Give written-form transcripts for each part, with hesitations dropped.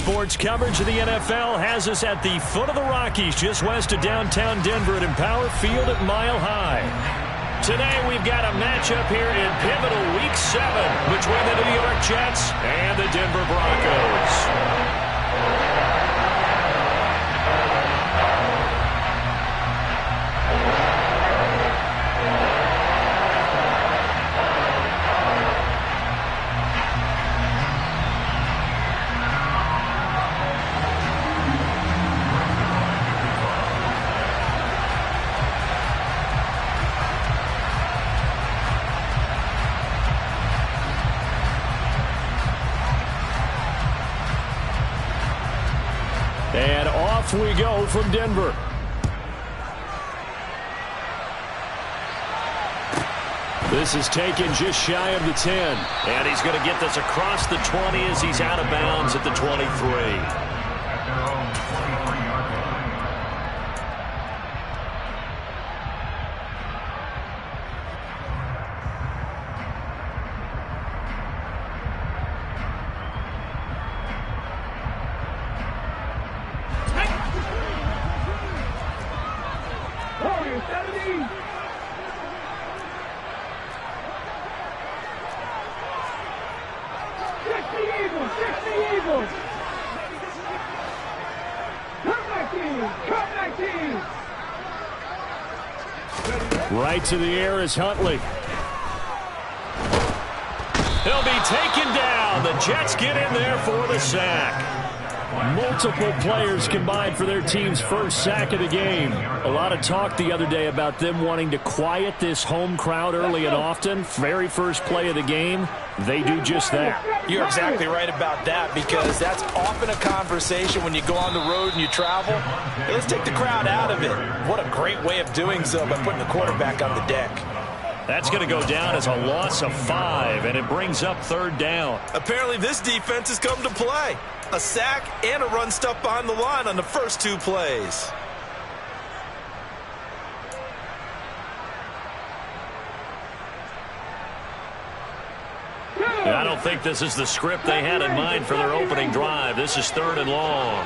Sports coverage of the NFL has us at the foot of the Rockies, just west of downtown Denver at Empower Field at Mile High. Today we've got a matchup here in pivotal Week 7 between the New York Jets and the Denver Broncos. And off we go from Denver. This is taken just shy of the 10. And he's going to get this across the 20 as he's out of bounds at the 23. Right to the air is Huntley. He'll be taken down. The Jets get in there for the sack. Multiple players combined for their team's first sack of the game. A lot of talk the other day about them wanting to quiet this home crowd early and often. Very first play of the game, they do just that. You're exactly right about that, because that's often a conversation when you go on the road and you travel. Hey, let's take the crowd out of it. What a great way of doing so by putting the quarterback on the deck. That's going to go down as a loss of 5, and it brings up third down. Apparently this defense has come to play. A sack and a run stuff behind the line on the first 2 plays. I don't think this is the script they had in mind for their opening drive. This is 3rd and long.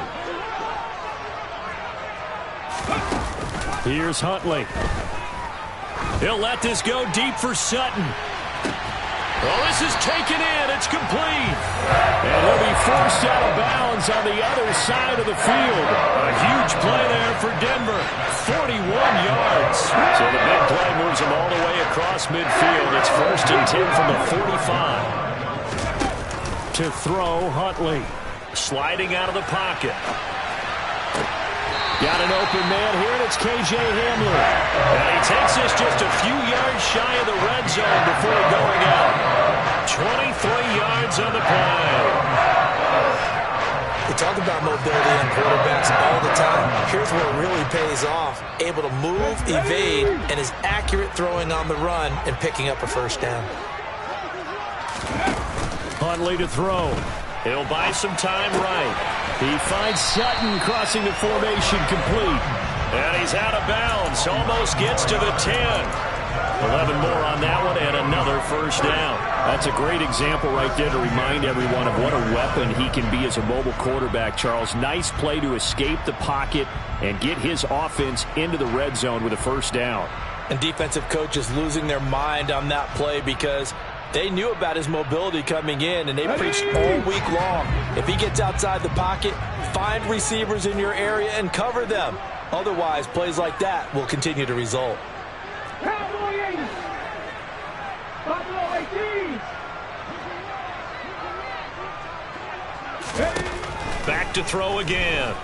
Here's Huntley. He'll let this go deep for Sutton. Oh, this is taken in. It's complete. And he'll be forced out of bounds on the other side of the field. A huge play there for Denver. 41 yards. So the big play moves him all the way across midfield. It's 1st and 10 from the 45. To throw, Huntley. Sliding out of the pocket. Got an open man here, and it's K.J. Hamler. And he takes this just a few yards shy of the red zone before going out. 23 yards on the play. We talk about mobility in quarterbacks all the time. Here's where it really pays off. Able to move, evade, and is accurate throwing on the run and picking up a first down. Huntley to throw. He'll buy some time right. He finds Sutton crossing the formation complete. And he's out of bounds. Almost gets to the 10. 11 more on that one and another first down. That's a great example right there to remind everyone of what a weapon he can be as a mobile quarterback, Charles. Nice play to escape the pocket and get his offense into the red zone with a first down. And defensive coaches losing their mind on that play because they knew about his mobility coming in, and they preached all week long. If he gets outside the pocket, find receivers in your area and cover them. Otherwise, plays like that will continue to result. Back to throw again.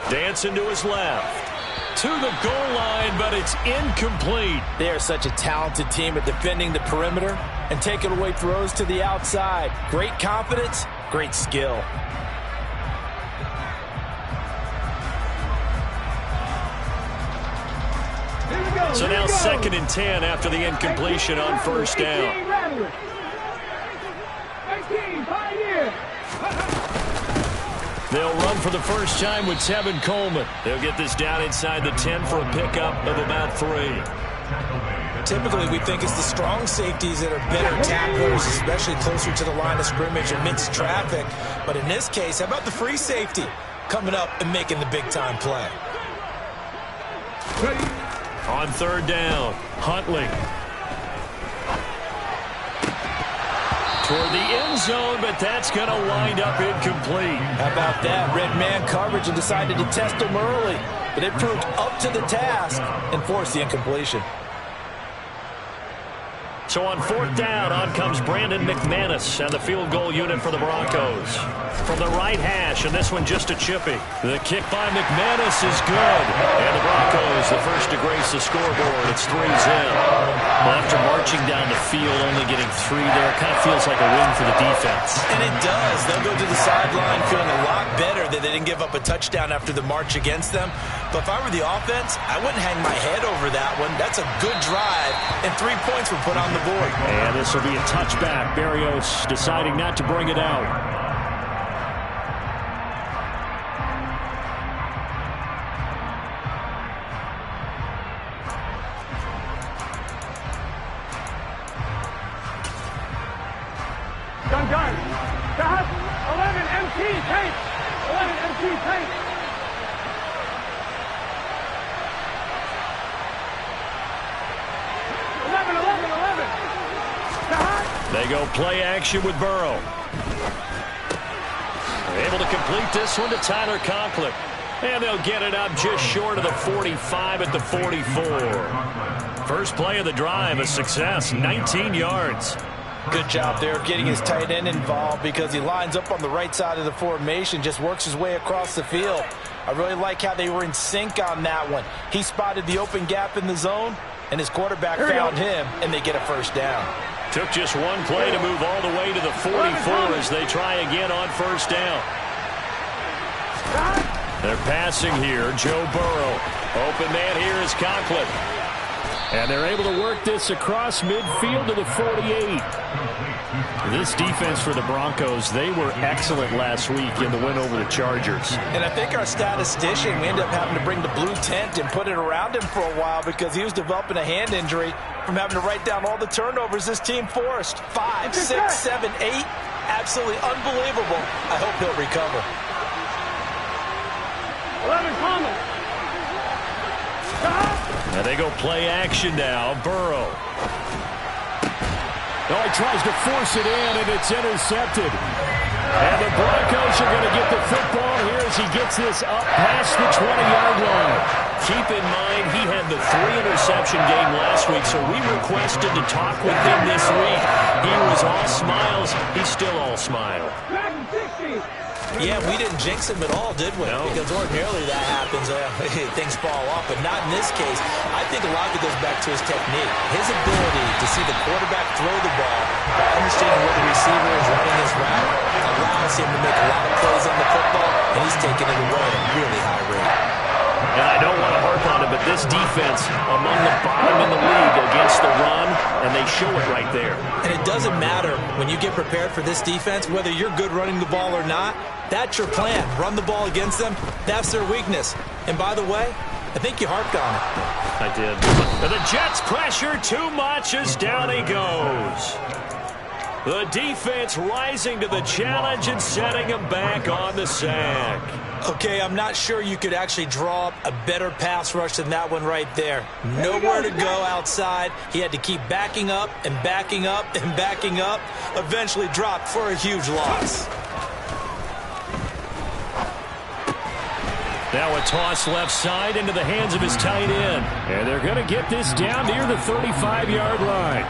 Dancing to his left. To the goal line, but it's incomplete. They are such a talented team at defending the perimeter and taking away throws to the outside. Great confidence, great skill. So now 2nd and 10 after the incompletion on first down. They'll run for the first time with Tevin Coleman. They'll get this down inside the 10 for a pickup of about 3. typically we think it's the strong safeties that are better tacklers, especially closer to the line of scrimmage amidst traffic. But in this case, how about the free safety coming up and making the big-time play? On third down, Huntley. Toward the end zone, but that's going to wind up incomplete. How about that? Red man coverage and decided to test him early. But it proved up to the task and forced the incompletion. So on fourth down, on comes Brandon McManus and the field goal unit for the Broncos. From the right hash, and this one just a chippy. The kick by McManus is good. And the Broncos, the first to grace the scoreboard. It's 3-0. Well, after marching down the field, only getting 3 there, it kind of feels like a win for the defense. And it does. They'll go to the sideline feeling a lot better that they didn't give up a touchdown after the march against them. But if I were the offense, I wouldn't hang my head over that one. That's a good drive, and 3 points were put on the board. And this will be a touchback. Berrios deciding not to bring it out. Done. Stop. 11 MT tape. 11 MT tape. They go play action with Burrow. They're able to complete this one to Tyler Conklin. And they'll get it up just short of the 45 at the 44. First play of the drive, a success, 19 yards. Good job there getting his tight end involved because he lines up on the right side of the formation, just works his way across the field. I really like how they were in sync on that one. He spotted the open gap in the zone, and his quarterback found him, and they get a first down. Took just one play to move all the way to the 44 as they try again on first down. They're passing here, Joe Burrow. Open man here is Conklin. And they're able to work this across midfield to the 48. This defense for the Broncos, they were excellent last week in the win over the Chargers. And I think our statistician, we ended up having to bring the blue tent and put it around him for a while because he was developing a hand injury from having to write down all the turnovers this team forced. 5, 6, 7, 8. Absolutely unbelievable. I hope he'll recover. 11 Thomas. And they go play action now. Burrow. Oh, he tries to force it in, and it's intercepted. And the Broncos are going to get the football here as he gets this up past the 20-yard line. Keep in mind, he had the 3-interception game last week, so we requested to talk with him this week. He was all smiles. He's still all smile. Yeah, we didn't jinx him at all, did we? No. Because ordinarily that happens. Things fall off, but not in this case. I think a lot of it goes back to his technique. His ability to see the quarterback throw the ball by understanding where the receiver is running his route allows him to make a lot of plays on the football, and he's taking it away at a really high rate. And I don't want to harp on it, but this defense among the bottom in the league against the run, and they show it right there. And it doesn't matter when you get prepared for this defense, whether you're good running the ball or not, that's your plan. Run the ball against them. That's their weakness. And by the way, I think you harped on it. I did. The Jets pressure too much as down he goes. The defense rising to the challenge and setting him back on the sack. Okay, I'm not sure you could actually draw up a better pass rush than that one right there. Nowhere to go outside. He had to keep backing up and backing up and backing up. Eventually dropped for a huge loss. Now a toss left side into the hands of his tight end. And they're going to get this down near the 35-yard line.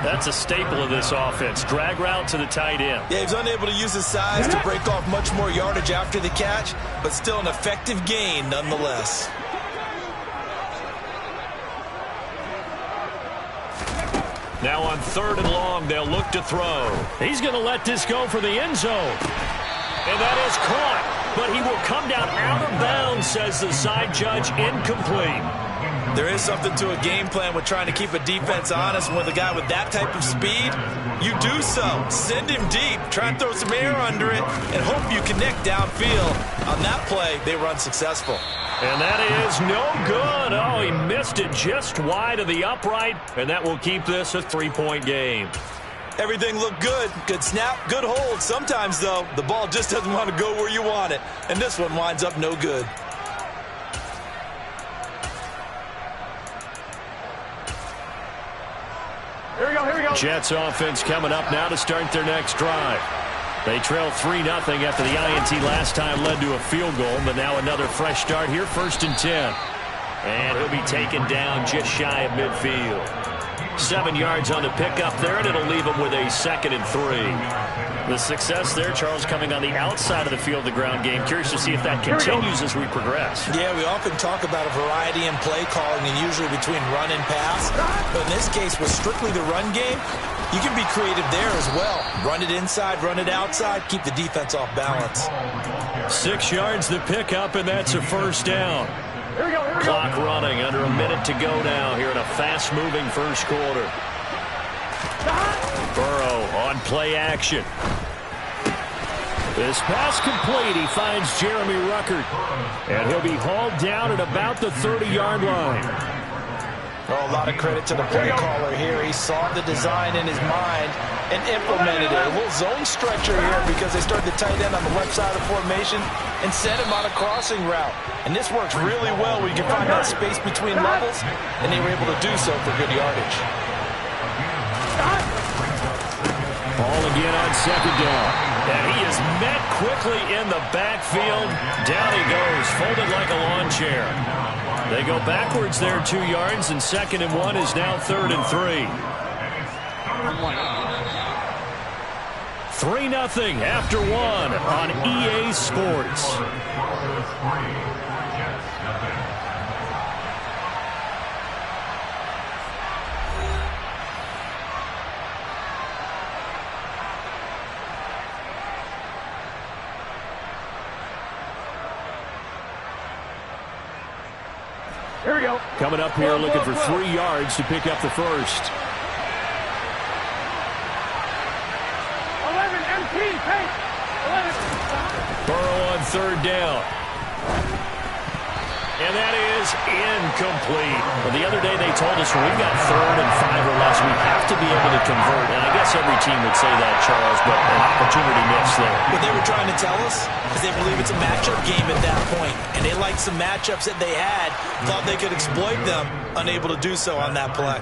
That's a staple of this offense. Drag route to the tight end. Yeah, he's unable to use his size to break off much more yardage after the catch, but still an effective gain nonetheless. Now on 3rd and long, they'll look to throw. He's going to let this go for the end zone. And that is caught, but he will come down out of bounds, says the side judge, incomplete. There is something to a game plan with trying to keep a defense honest. With a guy with that type of speed, you do so. Send him deep, try and throw some air under it, and hope you connect downfield. On that play, they were unsuccessful. And that is no good. Oh, he missed it just wide of the upright, and that will keep this a 3-point game. Everything looked good. Good snap, good hold. Sometimes, though, the ball just doesn't want to go where you want it. And this one winds up no good. Here we go, here we go. Jets offense coming up now to start their next drive. They trail 3-0 after the INT last time led to a field goal, but now another fresh start here, 1st and 10. And he'll be taken down just shy of midfield. 7 yards on the pickup there, and it'll leave him with a 2nd and 3. The success there, Charles, coming on the outside of the field, the ground game. Curious to see if that continues as we progress. Yeah, we often talk about a variety in play calling and usually between run and pass. But in this case, with strictly the run game, you can be creative there as well. Run it inside, run it outside, keep the defense off balance. 6 yards the pickup, and that's a 1st down. Here we go, here we go. Clock running, under a minute to go now here in a fast-moving first quarter. Burrow on play action. This pass complete. He finds Jeremy Ruckert. And he'll be hauled down at about the 30-yard line. Oh, a lot of credit to the play caller here. He saw the design in his mind and implemented it. A little zone stretcher here because they started the tight end on the left side of the formation and sent him on a crossing route. And this works really well where you can find that space between levels, and they were able to do so for good yardage. Ball again on 2nd down. And he is met quickly in the backfield. Down he goes, folded like a lawn chair. They go backwards there 2 yards, and 2nd and 1 is now 3rd and 3. 3-0 after 1 on EA Sports. Here we go. Coming up here looking for 3 yards to pick up the first. 11, MT, take. 11. Burrow on 3rd down. And that is incomplete. Well, the other day they told us when we've got 3rd and 5 or less, we have to be able to convert. And I guess every team would say that, Charles, but an opportunity missed there. What they were trying to tell us is they believe it's a matchup game at that point. And they liked some matchups that they had, thought they could exploit them, unable to do so on that play.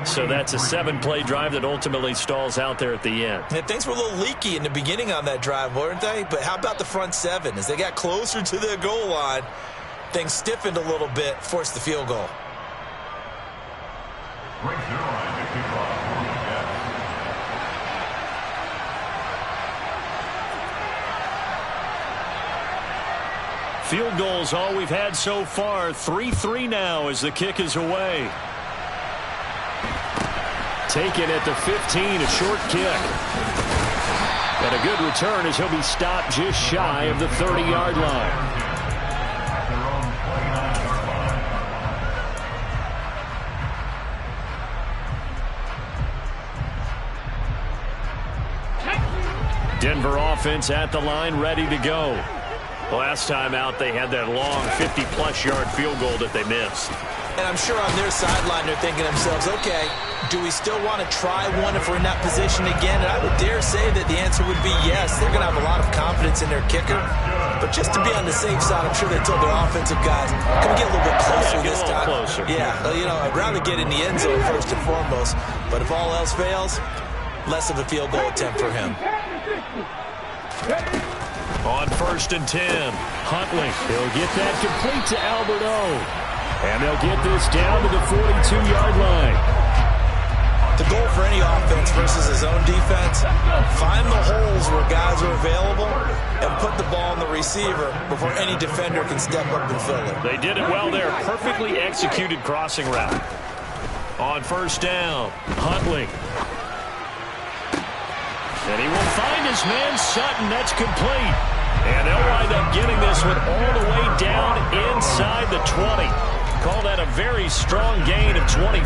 So that's a 7-play drive that ultimately stalls out there at the end. And things were a little leaky in the beginning on that drive, weren't they? But how about the front 7? As they got closer to the goal line, things stiffened a little bit, forced the field goal. Field goals all we've had so far. 3-3 now as the kick is away. Taken at the 15, a short kick. And a good return as he'll be stopped just shy of the 30-yard line. Denver offense at the line, ready to go. Last time out, they had that long 50-plus yard field goal that they missed. And I'm sure on their sideline they're thinking to themselves, okay, do we still want to try one if we're in that position again? And I would dare say that the answer would be yes. They're going to have a lot of confidence in their kicker. But just to be on the safe side, I'm sure they told their offensive guys, can we get a little bit closer this time? Closer. Yeah, you know, I'd rather get in the end zone first and foremost. But if all else fails, less of a field goal attempt for him. On 1st and 10, Huntley. He'll get that complete to Albert O. And they'll get this down to the 42-yard line. The goal for any offense versus his own defense, find the holes where guys are available and put the ball on the receiver before any defender can step up and fill it. They did it well there. Perfectly executed crossing route. On 1st down, Huntley. And he will find his man Sutton. That's complete. And they'll wind up getting this one all the way down inside the 20. Call that a very strong gain of 24.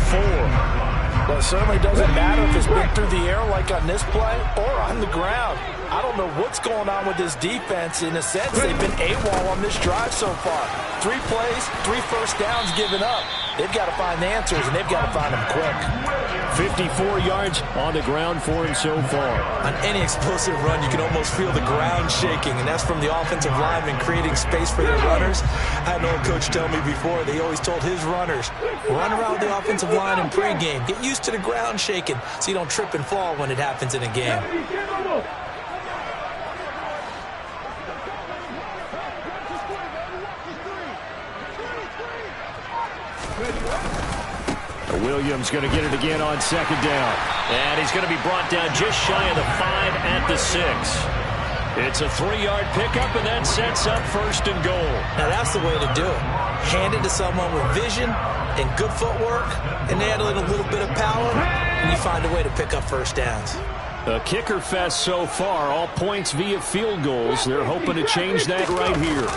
Well, it certainly doesn't matter if it's been through the air like on this play or on the ground. I don't know what's going on with this defense. In a sense, they've been AWOL on this drive so far. 3 plays, 3 first downs given up. They've got to find the answers, and they've got to find them quick. 54 yards on the ground for him so far. On any explosive run, you can almost feel the ground shaking, and that's from the offensive linemen creating space for their runners. I had an old coach tell me before, they always told his runners, run around the offensive line in pregame. Get used to the ground shaking so you don't trip and fall when it happens in a game. Williams going to get it again on second down. And he's going to be brought down just shy of the 5 at the 6. It's a 3-yard pickup, and that sets up first and goal. Now that's the way to do it. Hand it to someone with vision and good footwork, and add in a little bit of power, and you find a way to pick up first downs. A kicker fest so far, all points via field goals. They're hoping to change that right here.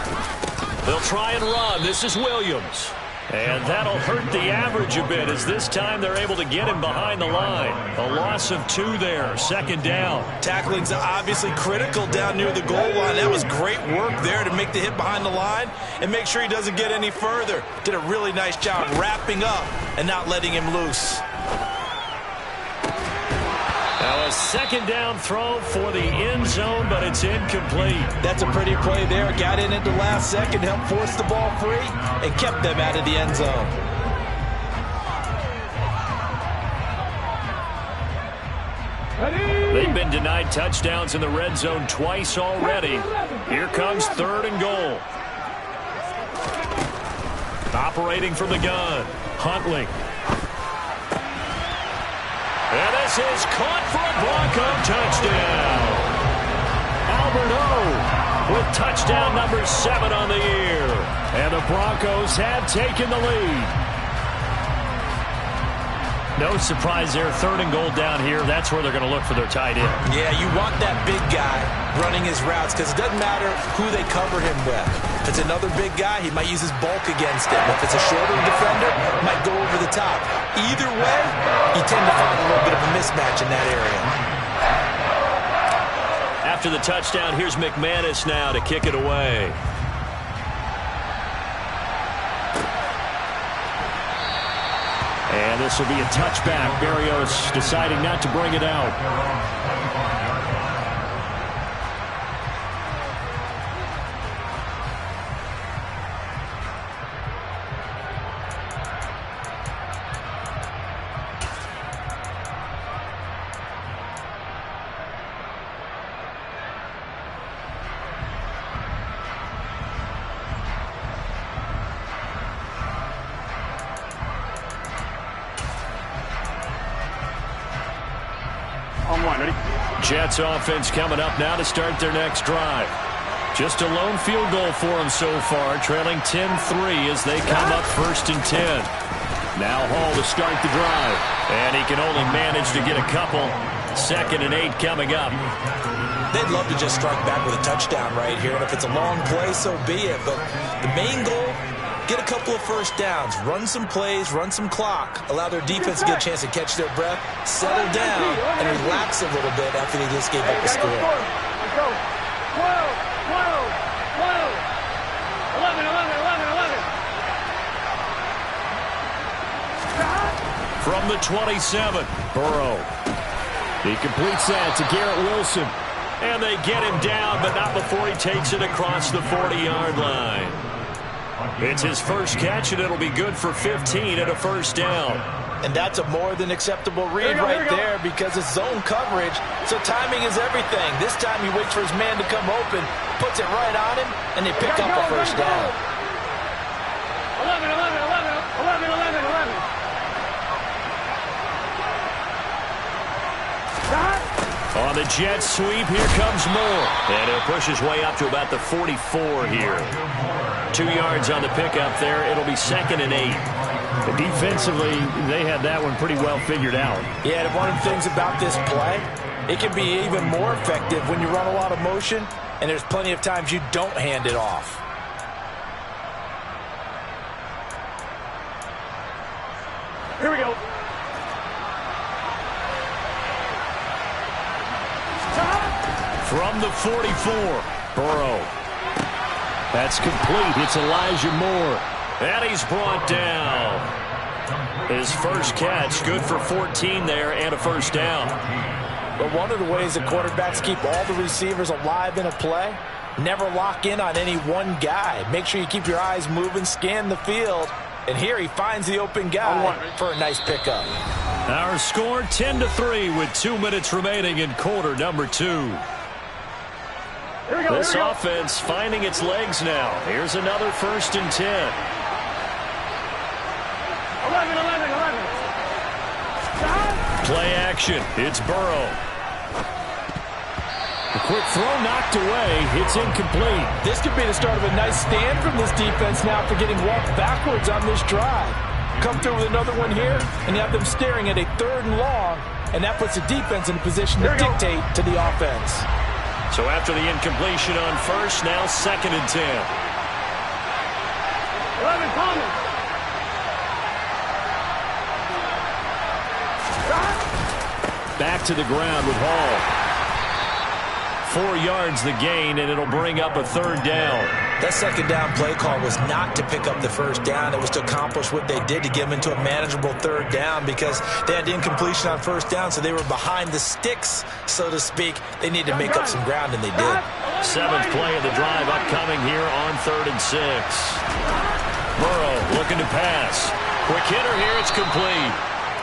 They'll try and run. This is Williams. And that'll hurt the average a bit, as this time they're able to get him behind the line. A loss of 2 there, second down. Tackling's obviously critical down near the goal line. That was great work there to make the hit behind the line and make sure he doesn't get any further. Did a really nice job wrapping up and not letting him loose. Now a second down throw for the end zone, but it's incomplete. That's a pretty play there. Got in at the last second, helped force the ball free, and kept them out of the end zone. They've been denied touchdowns in the red zone twice already. Here comes 3rd and goal. Operating from the gun, Huntley. And this is caught for a Bronco touchdown. Albert O with touchdown number 7 on the year. And the Broncos have taken the lead. No surprise there, 3rd and goal down here. That's where they're going to look for their tight end. Yeah, you want that big guy running his routes because it doesn't matter who they cover him with. If it's another big guy, he might use his bulk against him. If it's a shorter defender, he might go over the top. Either way, you tend to find a little bit of a mismatch in that area. After the touchdown, here's McManus now to kick it away. And this will be a touchback. Berrios deciding not to bring it out. Jets offense coming up now to start their next drive. Just a lone field goal for them so far, trailing 10-3 as they come up 1st and 10. Now Hall to start the drive, and he can only manage to get a couple. 2nd and 8 coming up. They'd love to just strike back with a touchdown right here, and if it's a long play, so be it. But the main goal, get a couple of first downs, run some plays, run some clock, allow their defense to get a chance to catch their breath, settle down, and relax a little bit after they just gave up a score. Let's go. 12, 12, 12, 11, 11, 11, 11. From the 27, Burrow. He completes that to Garrett Wilson. And they get him down, but not before he takes it across the 40-yard line. It's his first catch, and it'll be good for 15 and a first down. And that's a more than acceptable read right there because it's zone coverage, so timing is everything. This time he waits for his man to come open, puts it right on him, and they pick up a first down. 11, 11, 11, 11, 11, 11. On the jet sweep, here comes Moore. And he'll push his way up to about the 44 here. 2 yards on the pickup there. It'll be 2nd and 8. But defensively, they had that one pretty well figured out. Yeah, and one of the things about this play, it can be even more effective when you run a lot of motion, and there's plenty of times you don't hand it off. Here we go. From the 44, Burrow. That's complete. It's Elijah Moore. And he's brought down. His first catch, good for 14 there and a first down. But one of the ways that quarterbacks keep all the receivers alive in a play, never lock in on any one guy. Make sure you keep your eyes moving, scan the field. And here he finds the open guy for a nice pickup. Our score 10-3 with 2 minutes remaining in quarter number 2. This offense finding its legs now. Here's another 1st and 10. 11. Play action. It's Burrow. A quick throw knocked away. It's incomplete. This could be the start of a nice stand from this defense now for getting walked backwards on this drive. Come through with another one here, and you have them staring at a 3rd and long, and that puts the defense in a position to dictate to the offense. So after the incompletion on 1st, now 2nd and 10. 11 Thomas. Back to the ground with Hall. 4 yards the gain, and it'll bring up a 3rd down. That 2nd down play call was not to pick up the 1st down. It was to accomplish what they did to get them into a manageable 3rd down because they had incompletion on 1st down, so they were behind the sticks, so to speak. They needed to make up some ground, and they did. 7th play of the drive upcoming here on 3rd and 6. Burrow looking to pass. Quick hitter here. It's complete.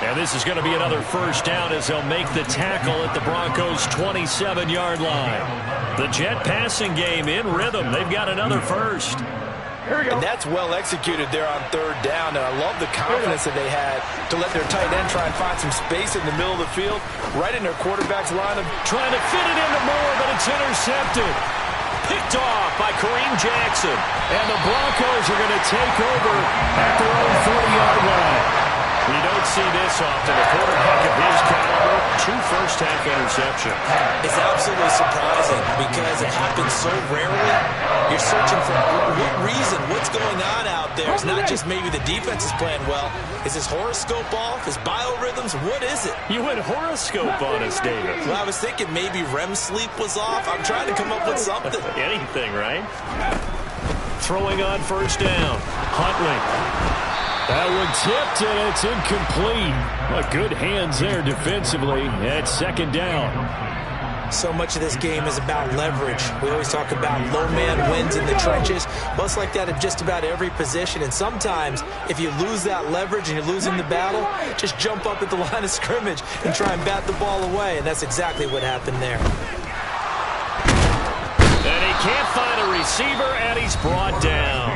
And this is going to be another 1st down as they'll make the tackle at the Broncos' 27-yard line. The Jet passing game in rhythm. They've got another 1st. And that's well executed there on 3rd down. And I love the confidence that they had to let their tight end try and find some space in the middle of the field, right in their quarterback's line of trying to fit it into Moore, but it's intercepted. Picked off by Kareem Jackson. And the Broncos are going to take over at their own 40-yard line. We don't see this often. A quarterback of his caliber, 2 first-half interceptions. It's absolutely surprising because it happens so rarely. You're searching for what reason, what's going on out there. It's not just maybe the defense is playing well. Is his horoscope off? His biorhythms? What is it? You went horoscope on us, David. Well, I was thinking maybe REM sleep was off. I'm trying to come up with something. Anything, right? Throwing on 1st down. Huntley. That one tipped, and it's incomplete. But good hands there defensively at 2nd down. So much of this game is about leverage. We always talk about low man wins in the trenches. Well, it's like that in just about every position. And sometimes, if you lose that leverage and you're losing the battle, just jump up at the line of scrimmage and try and bat the ball away. And that's exactly what happened there. And he can't find a receiver, and he's brought down.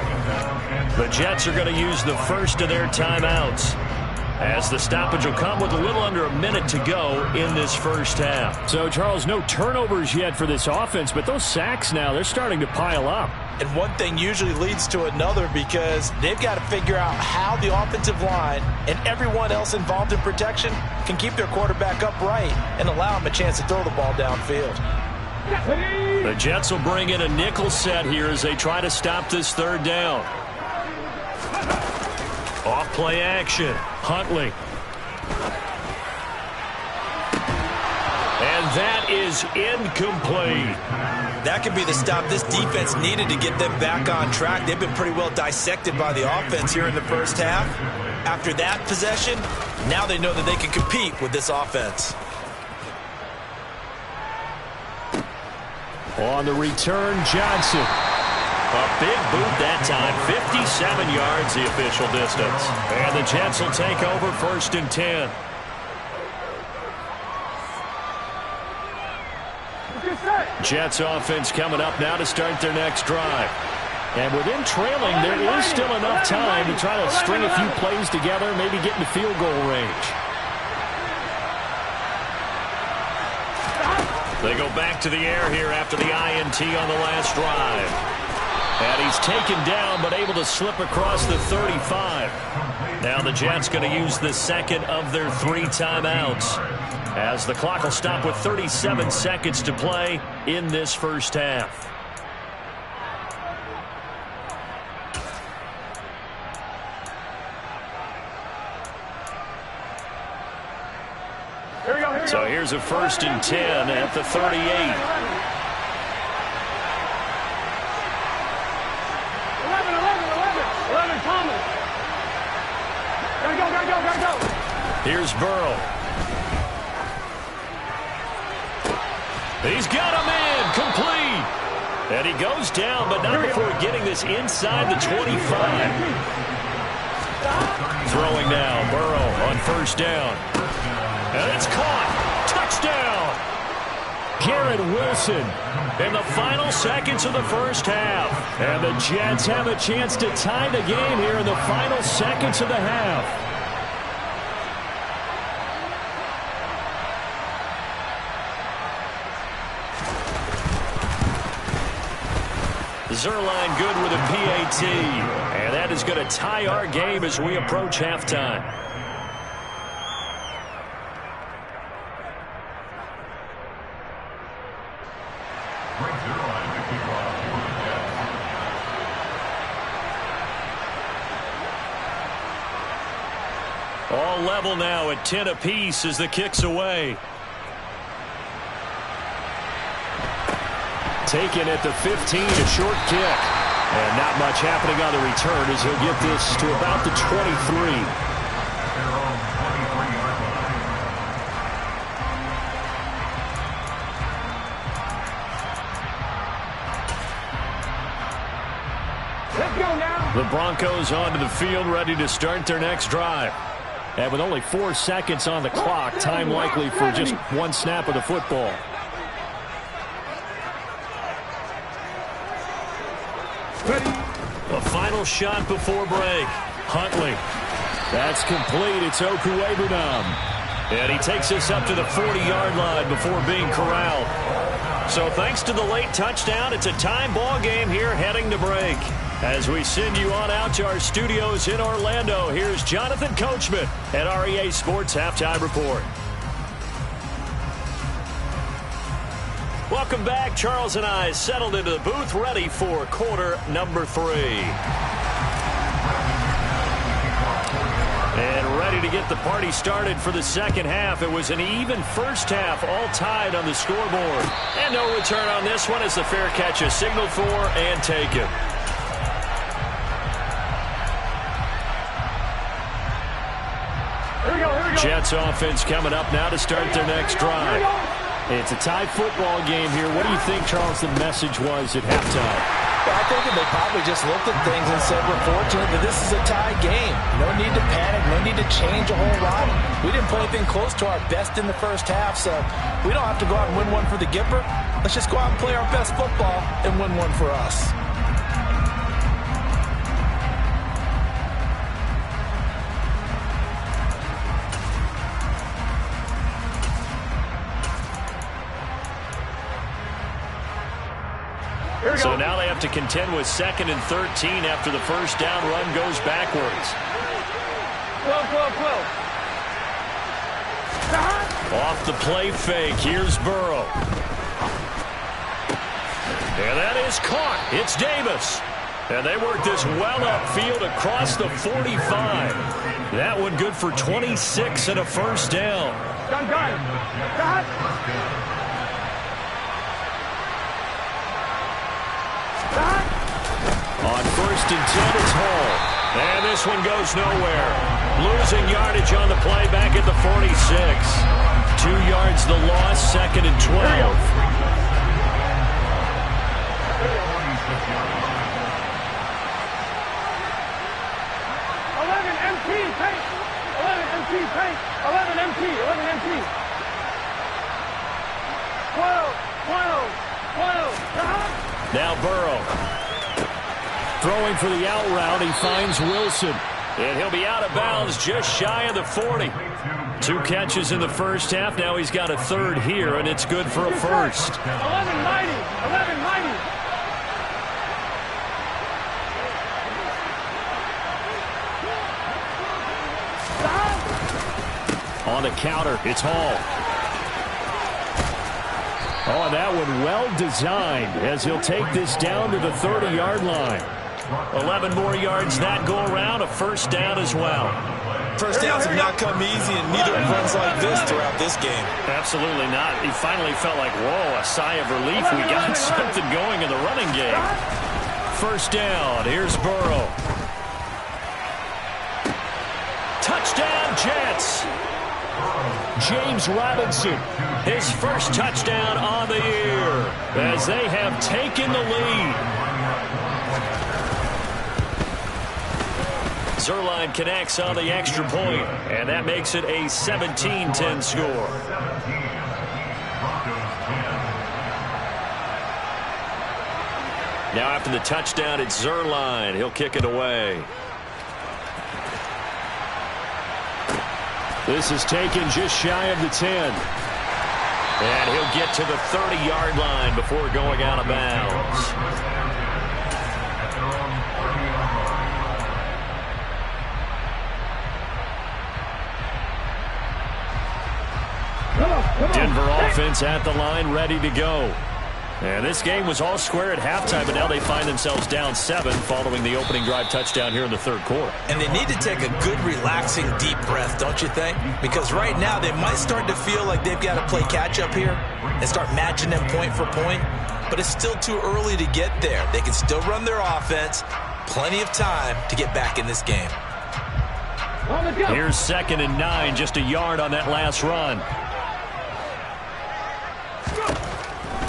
The Jets are going to use the 1st of their timeouts, as the stoppage will come with a little under a minute to go in this 1st half. So, Charles, no turnovers yet for this offense, but those sacks now, they're starting to pile up. And one thing usually leads to another because they've got to figure out how the offensive line and everyone else involved in protection can keep their quarterback upright and allow him a chance to throw the ball downfield. The Jets will bring in a nickel set here as they try to stop this 3rd down. Off play action. Huntley. And that is incomplete. That could be the stop this defense needed to get them back on track. They've been pretty well dissected by the offense here in the 1st half. After that possession, now they know that they can compete with this offense. On the return, Johnson. A big boot that time. 57 yards the official distance. And the Jets will take over 1st and 10. Jets offense coming up now to start their next drive. And within trailing, there is still enough time to try to string a few plays together, maybe get into field goal range. They go back to the air here after the INT on the last drive. And he's taken down but able to slip across the 35. Now the Jets going to use the 2nd of their 3 timeouts, as the clock will stop with 37 seconds to play in this 1st half. So here's a 1st and 10 at the 38. Here's Burrow. He's got him in, complete. And he goes down, but not before getting this inside the 25. Throwing now, Burrow on first down. And it's caught. Touchdown. Garrett Wilson in the final seconds of the first half. And the Jets have a chance to tie the game here in the final seconds of the half. Zerline good with a PAT. And that is going to tie our game as we approach halftime. All level now at 10 apiece as the kick's away. Taken at the 15, a short kick. And not much happening on the return as he'll get this to about the 23. Let's go now. The Broncos onto the field, ready to start their next drive. And with only 4 seconds on the clock, time likely for just one snap of the football. A final shot before break. Huntley. That's complete. It's Okuwebunam. And he takes us up to the 40-yard line before being corralled. So thanks to the late touchdown, it's a time ball game here heading to break. As we send you on out to our studios in Orlando, here's Jonathan Coachman at REA Sports Halftime Report. Welcome back. Charles and I settled into the booth, ready for quarter number 3. And ready to get the party started for the second half. It was an even first half, all tied on the scoreboard. And no return on this one as the fair catch is signaled for and taken. Here we go. Jets offense coming up now to start their next drive. It's a tie football game here. What do you think, Charles, the message was at halftime? Well, I think they probably just looked at things and said, we're fortunate that this is a tie game. No need to panic. No need to change a whole lot. We didn't play anything close to our best in the first half, so we don't have to go out and win one for the Gipper. Let's just go out and play our best football and win one for us. So now they have to contend with 2nd and 13 after the first down run goes backwards. 12. Off the play fake, here's Burrow. And that is caught. It's Davis. And they work this well upfield across the 45. That one good for 26 and a first down. Done. On 1st and 10, it's Hall. And this one goes nowhere. Losing yardage on the play back at the 46. 2 yards the loss, 2nd and 12. 11 MT, paint. 11 MT, paint. 11 MT, 11 MT. 12. Now Burrow. Throwing for the out route, he finds Wilson. And he'll be out of bounds just shy of the 40. 2 catches in the first half. Now he's got a 3rd here, and it's good for a first. 11 mighty. 11 mighty. On the counter, it's Hall. Oh, and that one well designed as he'll take this down to the 30-yard line. 11 more yards that go around, a first down as well. First downs have not come easy, and neither runs like this throughout this game. Absolutely not. He finally felt like, whoa, a sigh of relief. We got something going in the running game. First down, here's Burrow. Touchdown, Jets. James Robinson, his first touchdown on the year as they have taken the lead. Zerline connects on the extra point, and that makes it a 17-10 score. Now after the touchdown, it's Zerline. He'll kick it away. This is taken just shy of the 10. And he'll get to the 30-yard line before going out of bounds. Denver offense at the line, ready to go. And this game was all square at halftime, but now they find themselves down 7 following the opening drive touchdown here in the third quarter. And they need to take a good, relaxing, deep breath, don't you think? Because right now they might start to feel like they've got to play catch-up here and start matching them point for point. But it's still too early to get there. They can still run their offense. Plenty of time to get back in this game. Here's 2nd and 9, just a yard on that last run.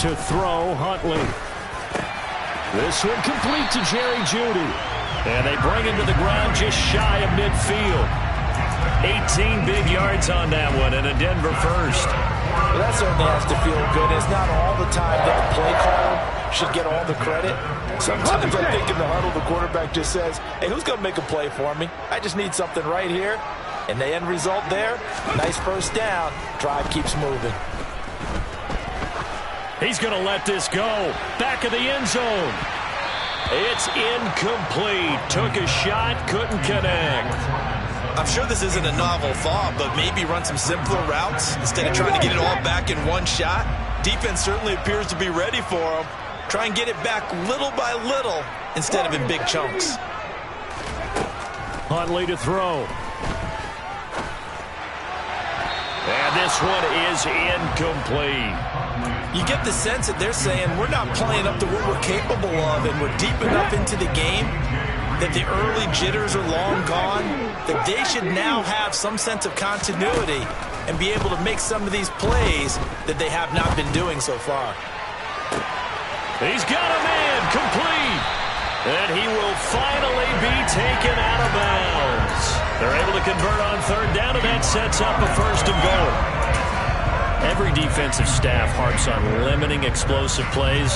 To throw, Huntley. This one complete to Jerry Jeudy. And they bring him to the ground just shy of midfield. 18 big yards on that one, and a Denver first. Well, that certainly has to feel good. It's not all the time that the play caller should get all the credit. Sometimes I think in the huddle, the quarterback just says, hey, who's going to make a play for me? I just need something right here. And the end result there, nice first down. Drive keeps moving. He's going to let this go. Back of the end zone. It's incomplete. Took a shot, couldn't connect. I'm sure this isn't a novel thought, but maybe run some simpler routes instead of trying to get it all back in one shot. Defense certainly appears to be ready for him. Try and get it back little by little instead of in big chunks. Huntley to throw. And this one is incomplete. You get the sense that they're saying we're not playing up to what we're capable of, and we're deep enough into the game that the early jitters are long gone, that they should now have some sense of continuity and be able to make some of these plays that they have not been doing so far. He's got a man complete, and he will finally be taken out of bounds. They're able to convert on third down, and that sets up a 1st and goal. Every defensive staff harps on limiting explosive plays.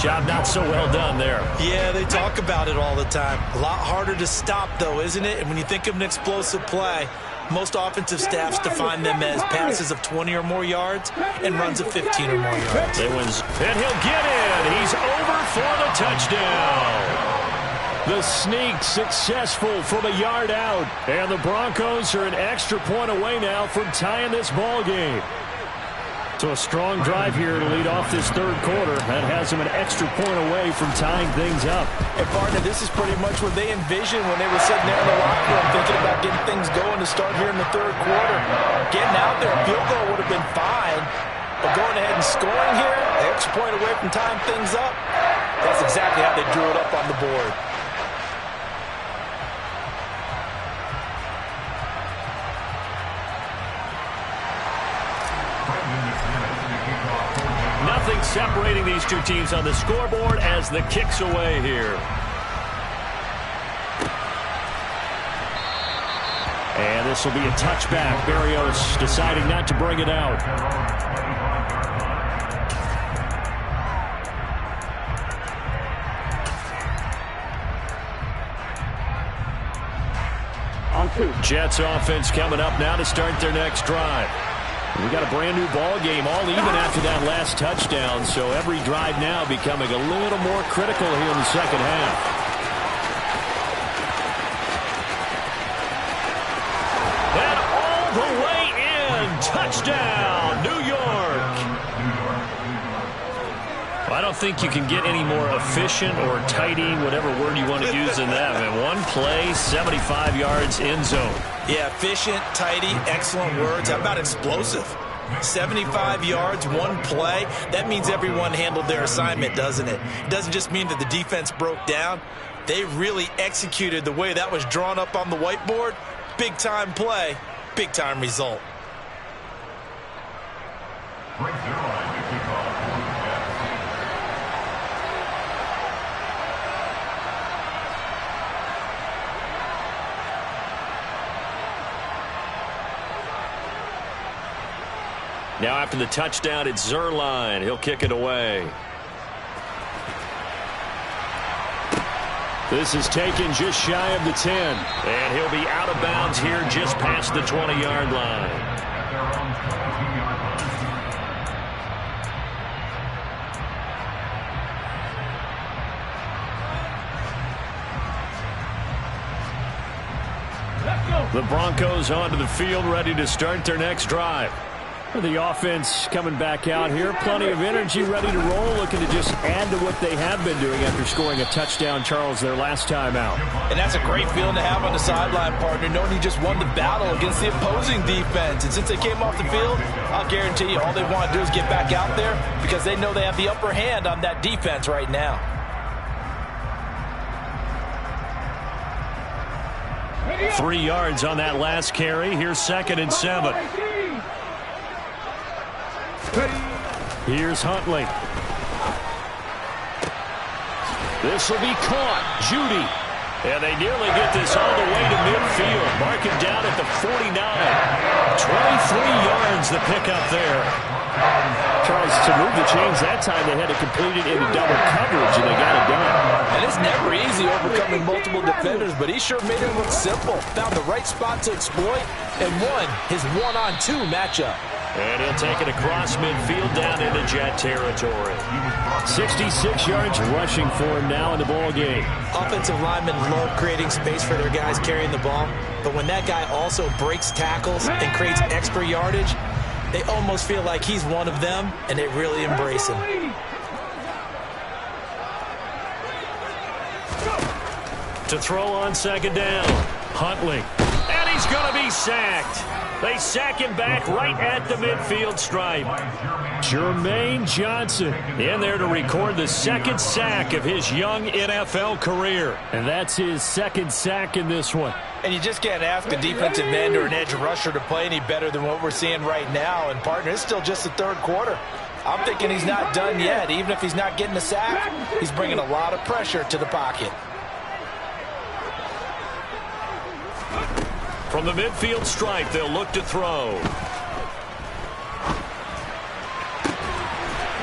Job not so well done there. Yeah, they talk about it all the time. A lot harder to stop, though, isn't it? And when you think of an explosive play, most offensive staffs define them as passes of 20 or more yards and runs of 15 or more yards. They wins, and he'll get in. He's over for the touchdown. The sneak successful from a yard out. And the Broncos are an extra point away now from tying this ball game. So a strong drive here to lead off this third quarter. That has them an extra point away from tying things up. And partner, this is pretty much what they envisioned when they were sitting there in the locker room thinking about getting things going to start here in the third quarter. Getting out there, a field goal would have been fine. But going ahead and scoring here, the extra point away from tying things up, that's exactly how they drew it up on the board. Nothing separating these two teams on the scoreboard as the kick's away here. And this will be a touchback. Berrios deciding not to bring it out. On 2. Jets offense coming up now to start their next drive. We got a brand new ball game, all even after that last touchdown. So every drive now becoming a little more critical here in the second half. And all the way in, touchdown, New York. Well, I don't think you can get any more efficient or tidy, whatever word you want to use in that. Man, one play, 75 yards, end zone. Yeah, efficient, tidy, excellent words. How about explosive? 75 yards, one play. That means everyone handled their assignment, doesn't it? It doesn't just mean that the defense broke down. They really executed the way that was drawn up on the whiteboard. big-time play, big-time result. Now after the touchdown, it's Zerline. He'll kick it away. This is taken just shy of the 10. And he'll be out of bounds here just past the 20-yard line. The Broncos onto the field, ready to start their next drive. The offense coming back out here. Plenty of energy, ready to roll, looking to just add to what they have been doing after scoring a touchdown, Charles, their last time out. And that's a great feeling to have on the sideline, partner, knowing you just won the battle against the opposing defense. And since they came off the field, I'll guarantee you all they want to do is get back out there because they know they have the upper hand on that defense right now. Three yards on that last carry. Here's 2nd and 7. Here's Huntley. This will be caught. Judy. And they nearly get this all the way to midfield. Mark it down at the 49. 23 yards the pickup there. Charles, to move the chains that time, they had to complete it into double coverage, and they got it done. And it's never easy overcoming multiple defenders, but he sure made it look simple. Found the right spot to exploit and won his one-on-two matchup. And he'll take it across midfield down into Jet territory. 66 yards rushing for him now in the ball game. Offensive linemen love creating space for their guys carrying the ball, but when that guy also breaks tackles and creates extra yardage, they almost feel like he's one of them, and they really embrace him. To throw on 2nd down, Huntley. And he's going to be sacked. They sack him back right at the midfield stripe. Jermaine Johnson in there to record the 2nd sack of his young NFL career. And that's his 2nd sack in this one. And you just can't ask a defensive end or an edge rusher to play any better than what we're seeing right now. And, partner, it's still just the 3rd quarter. I'm thinking he's not done yet. Even if he's not getting a sack, he's bringing a lot of pressure to the pocket. From the midfield stripe, they'll look to throw.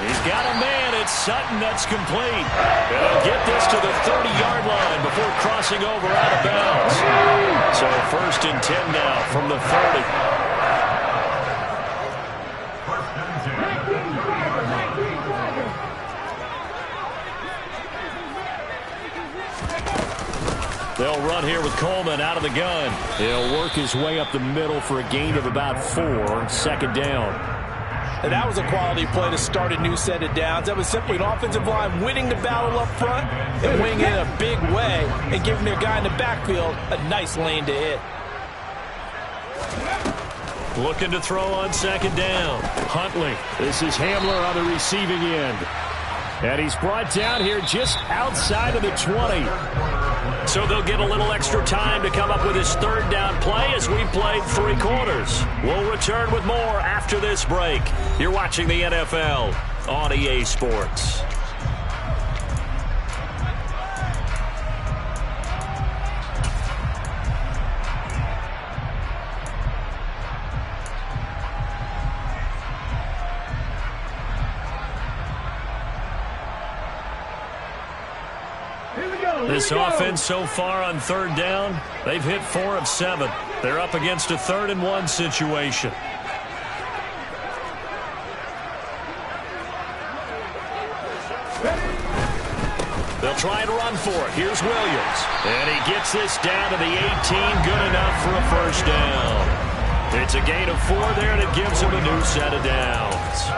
He's got a man. It's Sutton. That's complete. And he'll get this to the 30-yard line before crossing over out of bounds. So 1st and 10 now from the 30. They'll run here with Coleman out of the gun. He'll work his way up the middle for a gain of about 4. 2nd down. And that was a quality play to start a new set of downs. That was simply an offensive line winning the battle up front and winning in a big way and giving their guy in the backfield a nice lane to hit. Looking to throw on 2nd down. Huntley. This is Hamler on the receiving end. And he's brought down here just outside of the 20. So they'll get a little extra time to come up with his 3rd down play as we've played 3 quarters. We'll return with more after this break. You're watching the NFL on EA Sports. This offense so far on 3rd down, they've hit 4 of 7. They're up against a 3rd and 1 situation. They'll try and run for it. Here's Williams. And he gets this down to the 18. Good enough for a 1st down. It's a gain of 4 there, and it gives them a new set of downs.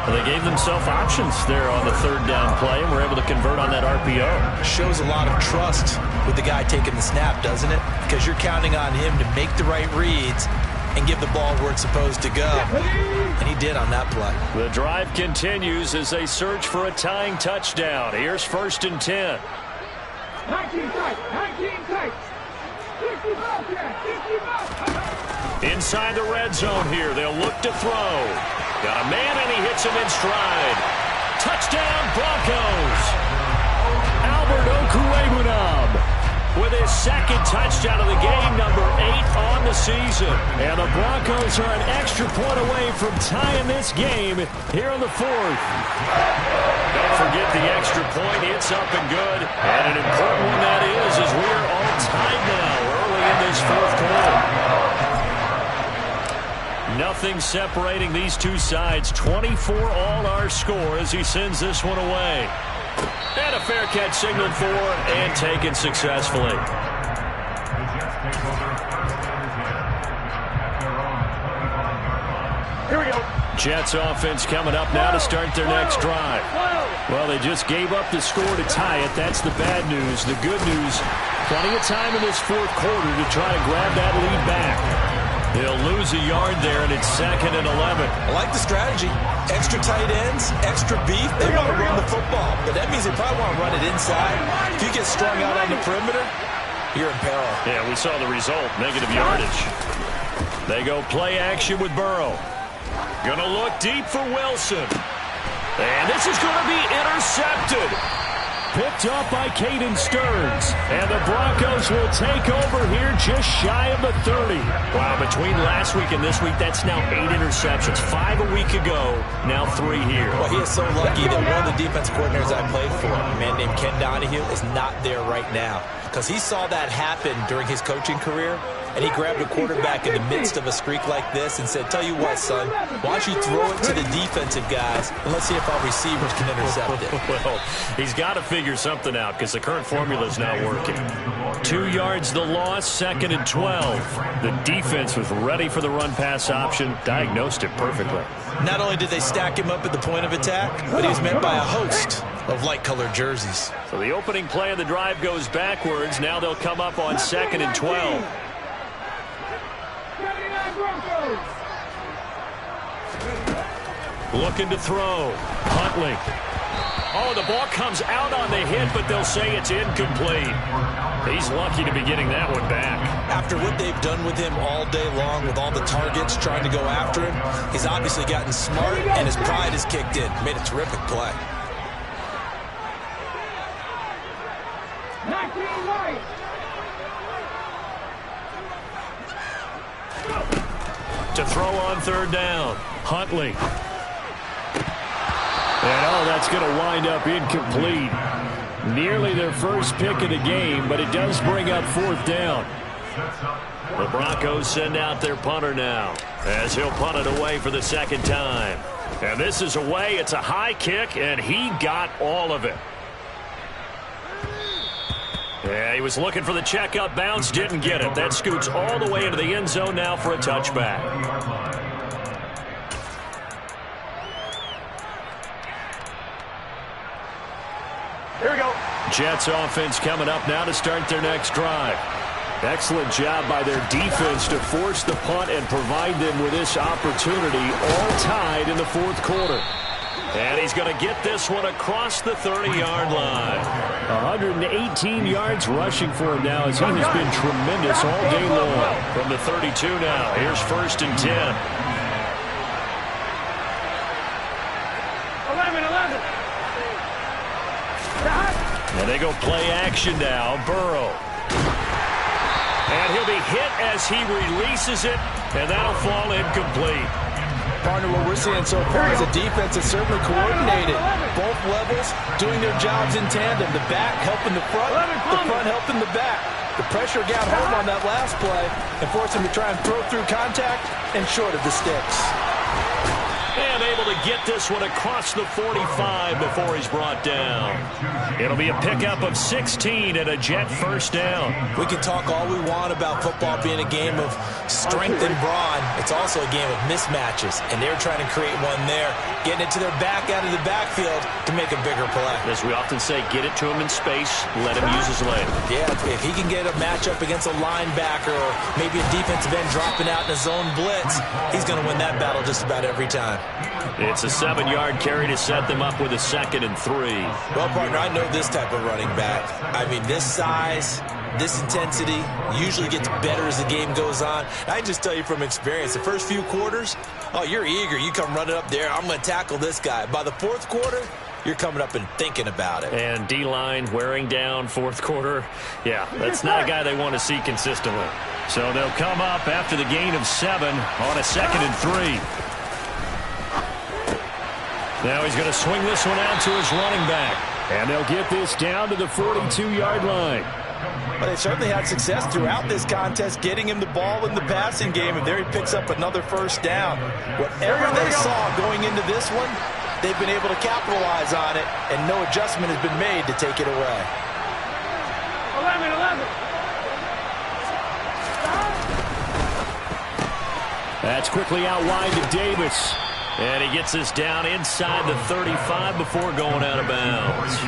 Well, they gave themselves options there on the 3rd down play and were able to convert on that RPO. Shows a lot of trust with the guy taking the snap, doesn't it? Because you're counting on him to make the right reads and give the ball where it's supposed to go. And he did on that play. The drive continues as they search for a tying touchdown. Here's 1st and 10. 19 tight. Inside the red zone here. They'll look to throw. Got a man, and he hits him in stride. Touchdown, Broncos. Albert Okwuegbunam with his second touchdown of the game, number 8 on the season. And the Broncos are an extra point away from tying this game here in the 4th. Don't forget the extra point. It's up and good. And an important one that is, as we are all tied now early in this 4th quarter. Nothing separating these two sides. 24 all our score as he sends this one away. And a fair catch signaled for and taken successfully. Here we go. Jets offense coming up now to start their next drive. Well, they just gave up the score to tie it. That's the bad news. The good news, plenty of time in this 4th quarter to try to grab that lead back. They'll lose a yard there, and it's 2nd and 11. I like the strategy. Extra tight ends, extra beef. They want to run the football, but that means they probably want to run it inside. If you get strung out on the perimeter, you're in peril. Yeah, we saw the result, negative yardage. They go play action with Burrow. Gonna look deep for Wilson. And this is going to be intercepted. Picked up by Caden Stearns. And the Broncos will take over here just shy of the 30. Wow, between last week and this week, that's now 8 interceptions. 5 a week ago, now 3 here. Well, he is so lucky that one of the defense coordinators I played for, a man named Ken Donahue, is not there right now. Because he saw that happen during his coaching career, and he grabbed a quarterback in the midst of a streak like this and said, tell you what, son, why don't you throw it to the defensive guys, and let's see if our receivers can intercept it. Well, he's got to figure something out because the current formula is not working. 2 yards the loss, 2nd and 12. The defense was ready for the run-pass option, diagnosed it perfectly. Not only did they stack him up at the point of attack, but he was met by a host of light-colored jerseys. So the opening play of the drive goes backwards. Now they'll come up on 2nd and 12. Looking to throw. Huntley. Oh, the ball comes out on the hit, but they'll say it's incomplete. He's lucky to be getting that one back. After what they've done with him all day long, with all the targets trying to go after him, he's obviously gotten smart, and his pride has kicked in. Made a terrific play. To throw on 3rd down. Huntley. And, that's going to wind up incomplete. Nearly their first pick of the game, but it does bring up 4th down. The Broncos send out their punter now, as he'll punt it away for the 2nd time. And this is away. It's a high kick, and he got all of it. Yeah, he was looking for the checkup bounce, didn't get it. That scoots all the way into the end zone now for a touchback. Here we go. Jets offense coming up now to start their next drive. Excellent job by their defense to force the punt and provide them with this opportunity, all tied in the 4th quarter. And he's going to get this one across the 30-yard line. 118 yards rushing for him now as he has been tremendous all day long. From the 32 now, here's 1st and 10. 11. And they go play action now. Burrow. And he'll be hit as he releases it, and that'll fall incomplete. Partner, what we're seeing so far is a defense that's certainly coordinated. Both levels doing their jobs in tandem. The back helping the front helping the back. The pressure got home on that last play and forced him to try and throw through contact and short of the sticks. And able to get this one across the 45 before he's brought down. It'll be a pickup of 16 and a Jet 1st down. We can talk all we want about football being a game of strength and brawn. It's also a game of mismatches, and they're trying to create one there, getting it to their back out of the backfield to make a bigger play. As we often say, get it to him in space, let him use his leg. Yeah, if he can get a matchup against a linebacker or maybe a defensive end dropping out in a zone blitz, he's going to win that battle just about every time. It's a 7-yard carry to set them up with a 2nd and 3. Well, partner, I know this type of running back. I mean, this size, this intensity usually gets better as the game goes on. I can just tell you from experience, the first few quarters, oh, you're eager. You come running up there, I'm going to tackle this guy. By the fourth quarter, you're coming up and thinking about it. And D-line wearing down fourth quarter. Yeah, that's not a guy they want to see consistently. So they'll come up after the gain of 7 on a 2nd and 3. Now he's going to swing this one out to his running back. And they'll get this down to the 42-yard line. But they certainly had success throughout this contest getting him the ball in the passing game, and there he picks up another first down. Whatever they saw going into this one, they've been able to capitalize on it, and no adjustment has been made to take it away. 11. That's quickly out wide to Davis. And he gets this down inside the 35 before going out of bounds.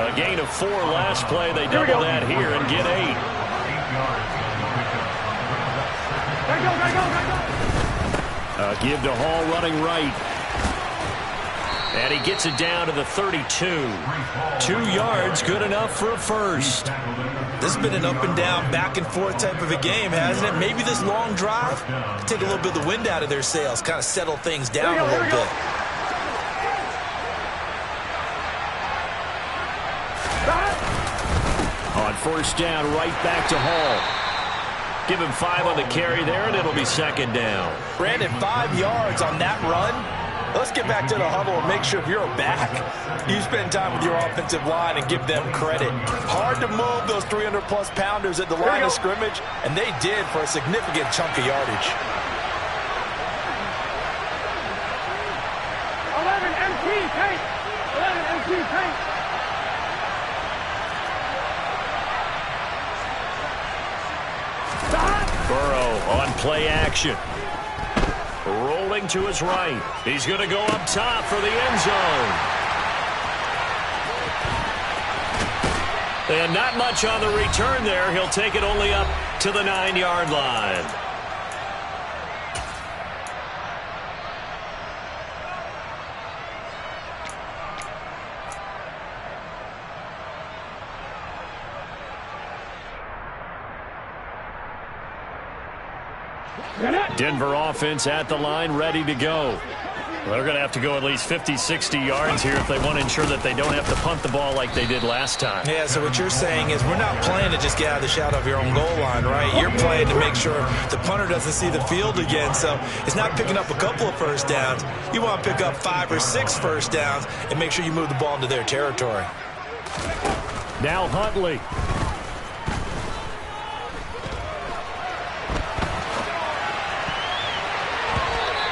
A gain of 4 last play. They double that here and get 8. A give to Hall running right. And he gets it down to the 32. 2 yards, good enough for a first. This has been an up and down, back and forth type of a game, hasn't it? Maybe this long drive can take a little bit of the wind out of their sails, kind of settle things down a little bit. On first down, right back to Hall. Give him 5 on the carry there, and it'll be 2nd down. Brandon, 5 yards on that run. Let's get back to the huddle and make sure if you're a back, you spend time with your offensive line and give them credit. Hard to move those 300-plus pounders at the line of scrimmage, and they did for a significant chunk of yardage. 11 MT paint. 11 MT paint. Burrow on play action. Rolling to his right. He's going to go up top for the end zone. And not much on the return there. He'll take it only up to the 9-yard line. Denver offense at the line, ready to go. They're going to have to go at least 50, 60 yards here if they want to ensure that they don't have to punt the ball like they did last time. Yeah, so what you're saying is we're not playing to just get out of the shadow of your own goal line, right? You're playing to make sure the punter doesn't see the field again. So it's not picking up a couple of first downs. You want to pick up 5 or 6 first downs and make sure you move the ball into their territory. Now Huntley.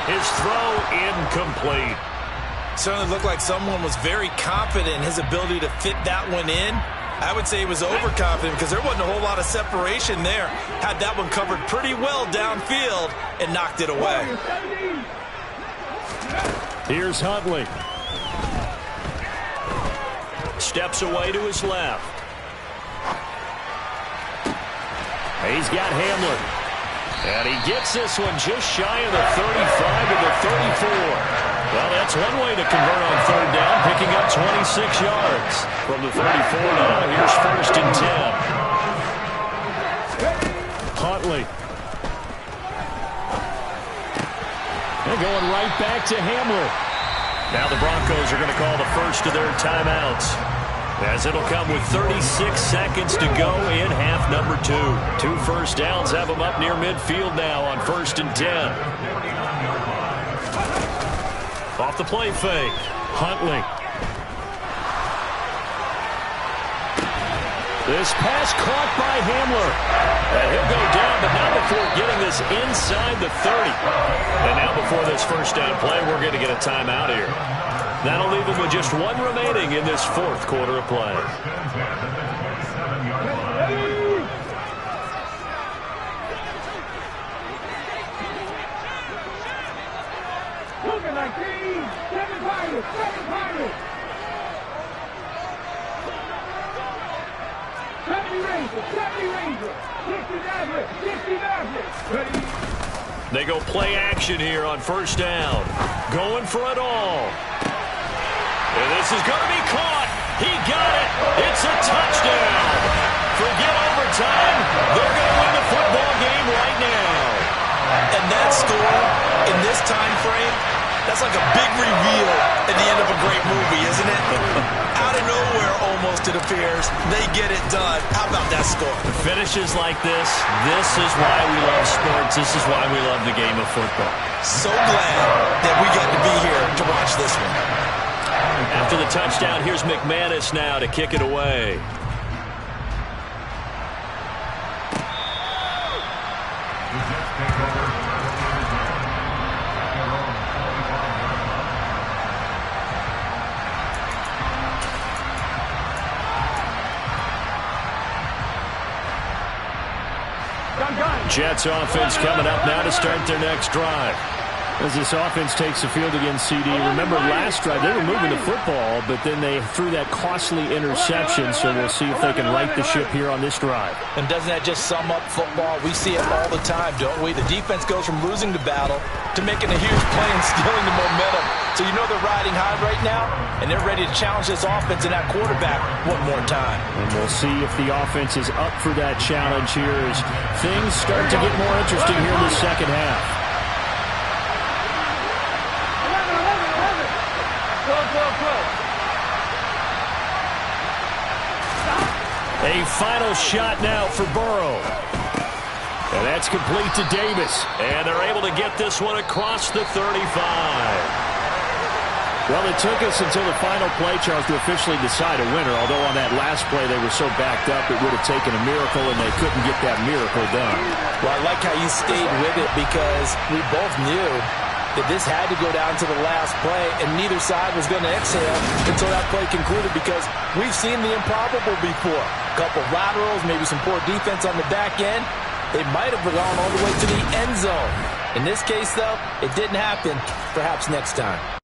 His throw incomplete. Certainly looked like someone was very confident in his ability to fit that one in. I would say he was overconfident because there wasn't a whole lot of separation there. Had that one covered pretty well downfield and knocked it away. Here's Huntley. Steps away to his left. He's got Hamler. And he gets this one just shy of the 35 to the 34. Well, that's one way to convert on third down, picking up 26 yards. From the 34 now, here's 1st and 10. Huntley. They're going right back to Hamler. Now the Broncos are going to call the first of their timeouts, as it'll come with 36 seconds to go in half number 2. 2 first downs have them up near midfield now on 1st and 10. Off the play fake. Huntley. This pass caught by Hamler. And he'll go down, but not before getting this inside the 30. And now before this first down play, we're going to get a timeout here. That'll leave them with just 1 remaining in this 4th quarter of play. Looking like 7 Pirates. 7 Pirates. 70 Rangers. 70 Rangers. 60 Mavericks. 60 Mavericks. Ready? They go play action here on first down. Going for it all. And this is going to be caught. He got it. It's a touchdown. Forget time frame, that's like a big reveal at the end of a great movie, isn't it? Out of nowhere, almost, it appears. They get it done. How about that score? Finishes like this is why we love sports. This is why we love the game of football. So glad that we get to be here to watch this one. After the touchdown, here's McManus now to kick it away. Jets offense coming up now to start their next drive. As this offense takes the field against CD, remember last drive they were moving the football, but then they threw that costly interception, so we'll see if they can right the ship here on this drive. And doesn't that just sum up football? We see it all the time, don't we? The defense goes from losing the battle to making a huge play and stealing the momentum. So you know they're riding high right now, and they're ready to challenge this offense and that quarterback one more time. And we'll see if the offense is up for that challenge here as things start to get more interesting here in the second half. A final shot now for Burrow. And that's complete to Davis. And they're able to get this one across the 35. Well, it took us until the final play, Charles, to officially decide a winner. Although on that last play they were so backed up it would have taken a miracle, and they couldn't get that miracle done. Well, I like how you stayed with it because we both knew that this had to go down to the last play, and neither side was going to exhale until that play concluded because we've seen the improbable before. A couple laterals, maybe some poor defense on the back end. They might have gone all the way to the end zone. In this case, though, it didn't happen. Perhaps next time.